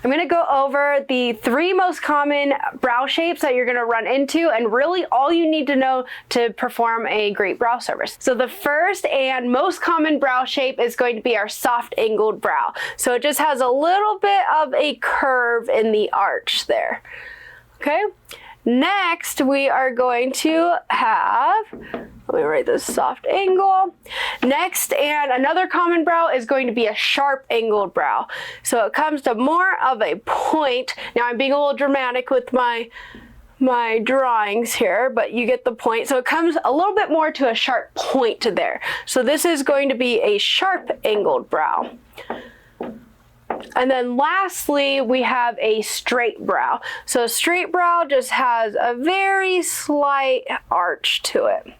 I'm going to go over the 3 most common brow shapes that you're going to run into, and really all you need to know to perform a great brow service. So the first and most common brow shape is going to be our soft angled brow. So it just has a little bit of a curve in the arch there. Okay. Next, we are going to have, let me write this, soft angle. Next, and another common brow is going to be a sharp angled brow. So it comes to more of a point. Now I'm being a little dramatic with my drawings here, but you get the point. So it comes a little bit more to a sharp point there. So this is going to be a sharp angled brow. And then lastly, we have a straight brow. So a straight brow just has a very slight arch to it.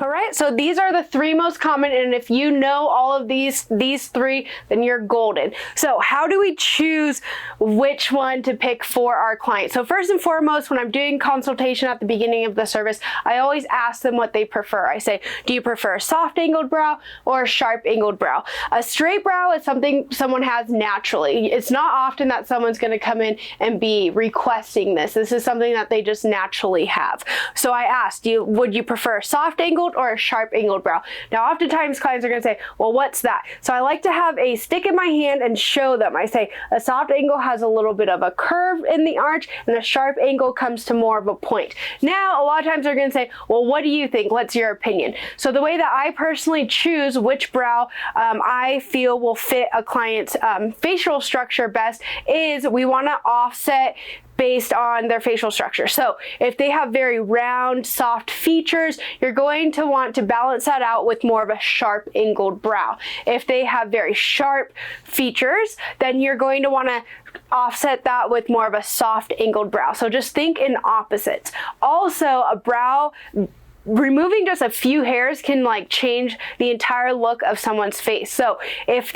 All right, so these are the 3 most common, and if you know all of these 3, then you're golden. So how do we choose which one to pick for our client? So first and foremost, when I'm doing consultation at the beginning of the service, I always ask them what they prefer. I say, do you prefer a soft angled brow or a sharp angled brow? A straight brow is something someone has naturally. It's not often that someone's going to come in and be requesting this. This is something that they just naturally have. So I asked, would you prefer a soft angled or a sharp angled brow? Now oftentimes clients are going to say, well, what's that? So I like to have a stick in my hand and show them. I say a soft angle has a little bit of a curve in the arch, and a sharp angle comes to more of a point. Now a lot of times they're going to say, well, what do you think? What's your opinion? So the way that I personally choose which brow I feel will fit a client's facial structure best is we want to offset based on their facial structure. So if they have very round, soft features, you're going to want to balance that out with more of a sharp angled brow. If they have very sharp features, then you're going to want to offset that with more of a soft angled brow. So just think in opposites. Also, a brow, removing just a few hairs can like change the entire look of someone's face. So if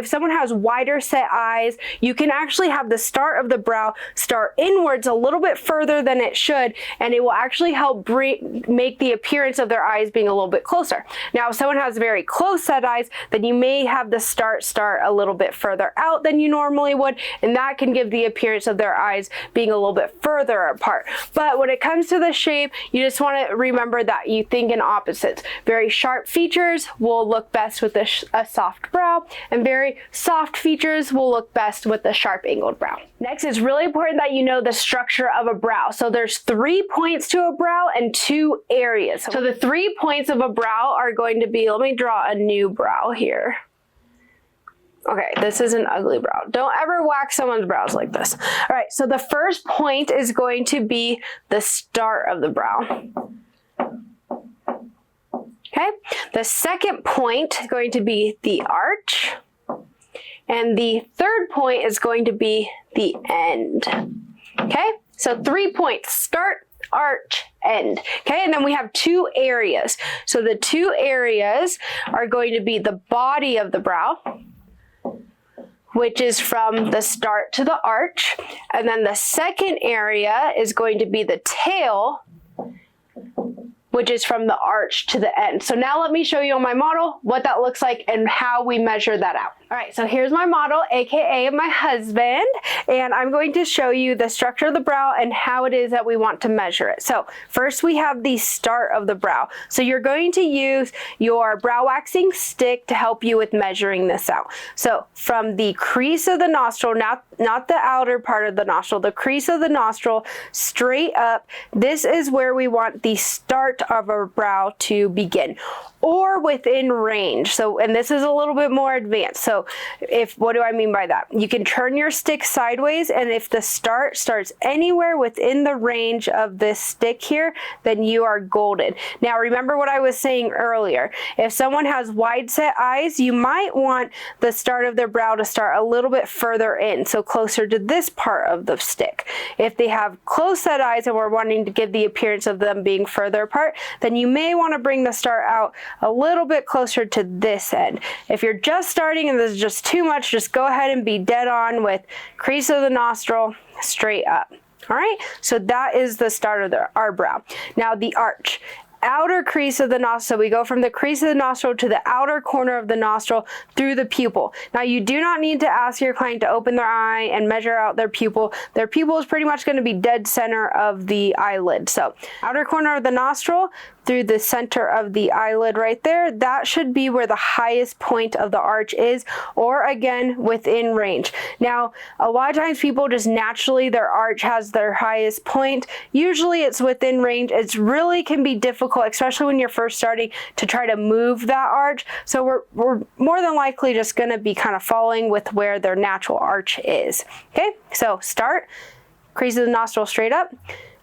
someone has wider set eyes, you can actually have the start of the brow start inwards a little bit further than it should, and it will actually help make the appearance of their eyes being a little bit closer. Now if someone has very close set eyes, then you may have the start a little bit further out than you normally would, and that can give the appearance of their eyes being a little bit further apart. But when it comes to the shape, you just want to remember that you think in opposites. Very sharp features will look best with a soft brow, and very soft features will look best with a sharp angled brow. Next, it's really important that you know the structure of a brow. So there's 3 points to a brow and 2 areas. So the 3 points of a brow are going to be, let me draw a new brow here. Okay, this is an ugly brow. Don't ever wax someone's brows like this. All right, so the first point is going to be the start of the brow. Okay, the second point is going to be the arch, and the third point is going to be the end. Okay, so 3 points: start, arch, end. Okay, and then we have 2 areas. So the 2 areas are going to be the body of the brow, which is from the start to the arch, and then the second area is going to be the tail, which is from the arch to the end. So now let me show you on my model what that looks like and how we measure that out. All right, so here's my model, AKA my husband, and I'm going to show you the structure of the brow and how it is that we want to measure it. So first we have the start of the brow. So you're going to use your brow waxing stick to help you with measuring this out. So from the crease of the nostril, not the outer part of the nostril, the crease of the nostril straight up, this is where we want the start of our brow to begin, or within range. So, and this is a little bit more advanced. So what do I mean by that? You can turn your stick sideways, and if the start starts anywhere within the range of this stick here, then you are golden. Now remember what I was saying earlier. If someone has wide set eyes, you might want the start of their brow to start a little bit further in, so closer to this part of the stick. If they have close set eyes and we're wanting to give the appearance of them being further apart, then you may want to bring the start out a little bit closer to this end. If you're just starting and this is just too much, just go ahead and be dead on with crease of the nostril straight up. All right, so that is the start of our brow. Now the arch. outer crease of the nostril. So we go from the crease of the nostril to the outer corner of the nostril through the pupil. Now you do not need to ask your client to open their eye and measure out their pupil. Their pupil is pretty much going to be dead center of the eyelid. So outer corner of the nostril through the center of the eyelid right there, that should be where the highest point of the arch is, or again, within range. Now, a lot of times people just naturally, their arch has their highest point. Usually it's within range. It really can be difficult, especially when you're first starting, to try to move that arch. So we're more than likely just gonna be kind of following with where their natural arch is. Okay, so start, crease of the nostril straight up,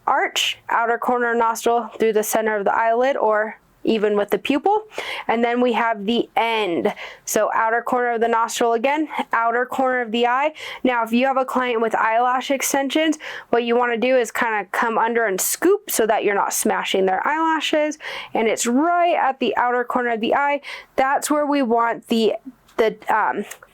arch, outer corner nostril through the center of the eyelid, or even with the pupil. And then we have the end. So outer corner of the nostril again, outer corner of the eye. Now, if you have a client with eyelash extensions, what you want to do is kind of come under and scoop so that you're not smashing their eyelashes. And it's right at the outer corner of the eye. That's where we want the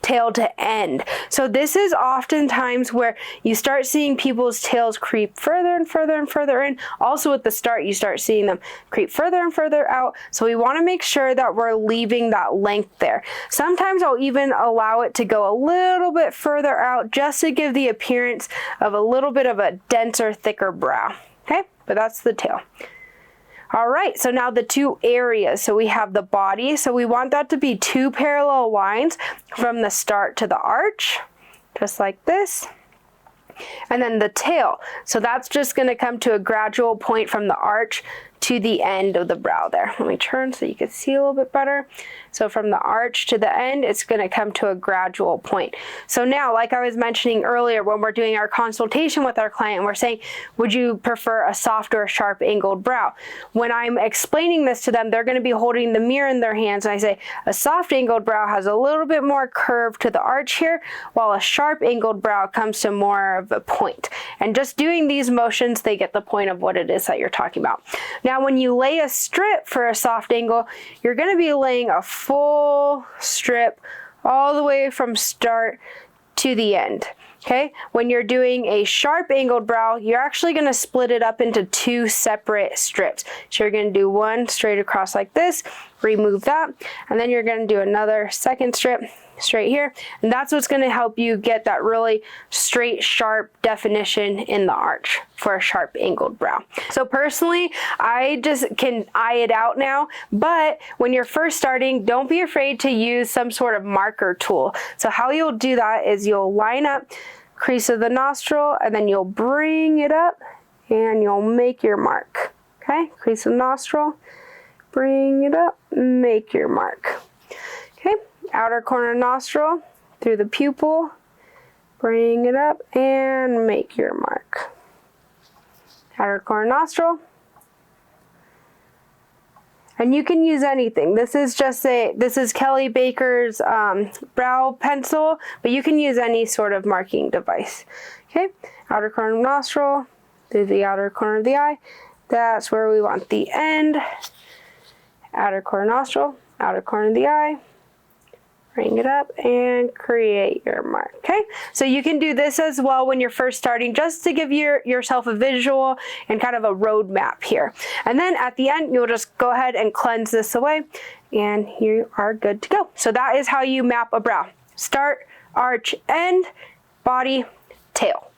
tail to end. So this is oftentimes where you start seeing people's tails creep further and further and further in. Also at the start, you start seeing them creep further and further out. So we want to make sure that we're leaving that length there. Sometimes I'll even allow it to go a little bit further out just to give the appearance of a little bit of a denser, thicker brow. Okay, but that's the tail. All right, so now the two areas. So we have the body. So we want that to be two parallel lines from the start to the arch, just like this. And then the tail. So that's just gonna come to a gradual point from the arch to the end of the brow there. Let me turn so you can see a little bit better. So from the arch to the end, it's gonna come to a gradual point. So now, like I was mentioning earlier, when we're doing our consultation with our client, we're saying, would you prefer a soft or a sharp angled brow? When I'm explaining this to them, they're gonna be holding the mirror in their hands, and I say, a soft angled brow has a little bit more curve to the arch here, while a sharp angled brow comes to more of a point. And just doing these motions, they get the point of what it is that you're talking about. Now, when you lay a strip for a soft angle, you're gonna be laying a full strip all the way from start to the end. Okay, when you're doing a sharp angled brow, you're actually going to split it up into two separate strips. So you're going to do one straight across like this, remove that, and then you're going to do another second strip straight here, and that's what's going to help you get that really straight, sharp definition in the arch for a sharp angled brow. So personally, I just can eye it out now, but when you're first starting, don't be afraid to use some sort of marker tool. So how you'll do that is you'll line up crease of the nostril, and then you'll bring it up and you'll make your mark. Okay, crease of the nostril, bring it up, make your mark. Okay, outer corner nostril through the pupil, bring it up and make your mark. Outer corner nostril. And you can use anything. This is Kelly Baker's brow pencil, but you can use any sort of marking device. Okay, outer corner nostril through the outer corner of the eye. That's where we want the end. Outer corner nostril, outer corner of the eye. Bring it up and create your mark. Okay, so you can do this as well when you're first starting, just to give yourself a visual and kind of a roadmap here. And then at the end, you'll just go ahead and cleanse this away, and you are good to go. So that is how you map a brow: start, arch, end, body, tail.